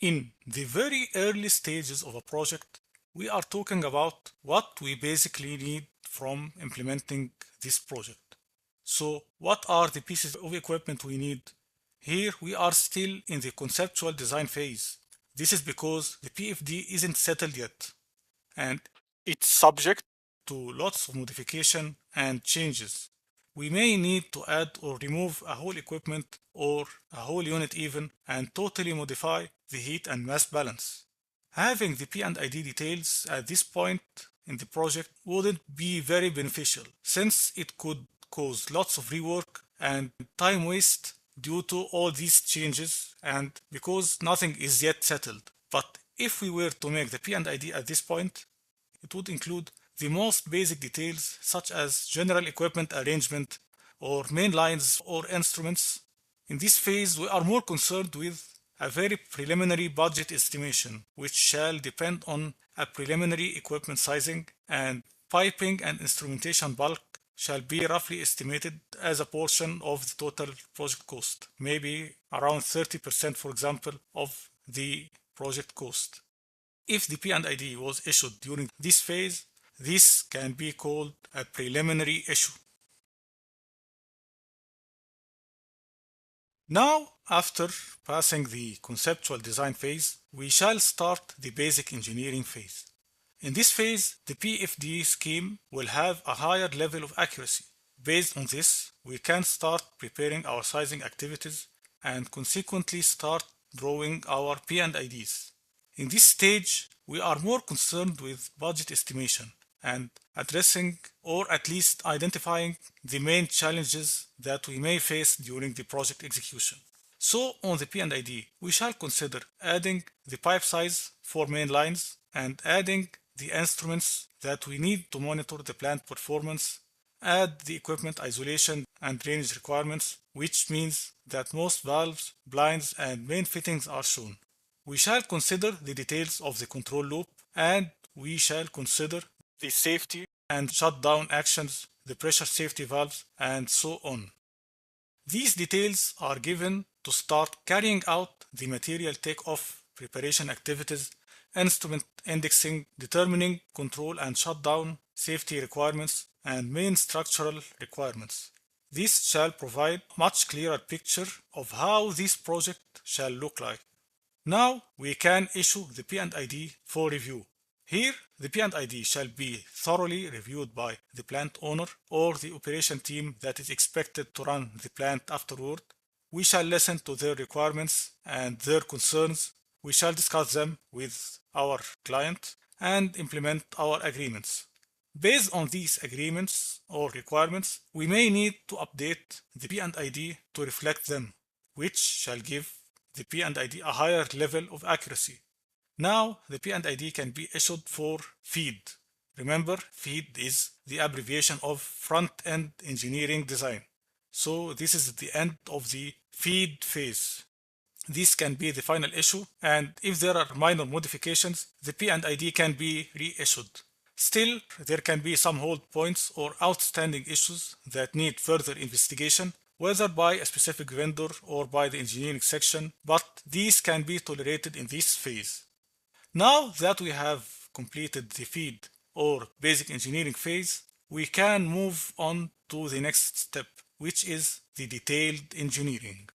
In the very early stages of a project, we are talking about what we basically need from implementing this project. So, what are the pieces of equipment we need? Here we are still in the conceptual design phase. This is because the PFD isn't settled yet, and it's subject to lots of modification and changes. We may need to add or remove a whole equipment or a whole unit even and totally modify the heat and mass balance. Having the P&ID details at this point in the project wouldn't be very beneficial since it could cause lots of rework and time waste due to all these changes and because nothing is yet settled. But if we were to make the P&ID at this point, it would include the most basic details such as general equipment arrangement or main lines or instruments. In this phase, we are more concerned with a very preliminary budget estimation, which shall depend on a preliminary equipment sizing, and piping and instrumentation bulk shall be roughly estimated as a portion of the total project cost, maybe around 30%, for example, of the project cost. If the P&ID was issued during this phase, this can be called a preliminary issue. Now, after passing the conceptual design phase, we shall start the basic engineering phase. In this phase, the PFD scheme will have a higher level of accuracy. Based on this, we can start preparing our sizing activities and consequently start drawing our P&IDs. In this stage, we are more concerned with budget estimation and addressing or at least identifying the main challenges that we may face during the project execution. So on the P&ID, we shall consider adding the pipe size for main lines and adding the instruments that we need to monitor the plant performance, add the equipment isolation and drainage requirements, which means that most valves, blinds, and main fittings are shown. We shall consider the details of the control loop, and we shall consider the safety and shutdown actions, the pressure safety valves, and so on. These details are given to start carrying out the material take-off preparation activities, instrument indexing, determining control and shutdown safety requirements, and main structural requirements. This shall provide a much clearer picture of how this project shall look like. Now we can issue the P&ID for review. Here, the P&ID shall be thoroughly reviewed by the plant owner or the operation team that is expected to run the plant afterward. We shall listen to their requirements and their concerns. We shall discuss them with our client and implement our agreements. Based on these agreements or requirements, we may need to update the P&ID to reflect them, which shall give the P&ID a higher level of accuracy. Now, the P&ID can be issued for FEED. Remember, FEED is the abbreviation of Front-End Engineering Design. So this is the end of the FEED phase. This can be the final issue, and if there are minor modifications, the P&ID can be reissued. Still, there can be some hold points or outstanding issues that need further investigation, whether by a specific vendor or by the engineering section, but these can be tolerated in this phase. Now that we have completed the FEED or basic engineering phase, we can move on to the next step, which is the detailed engineering.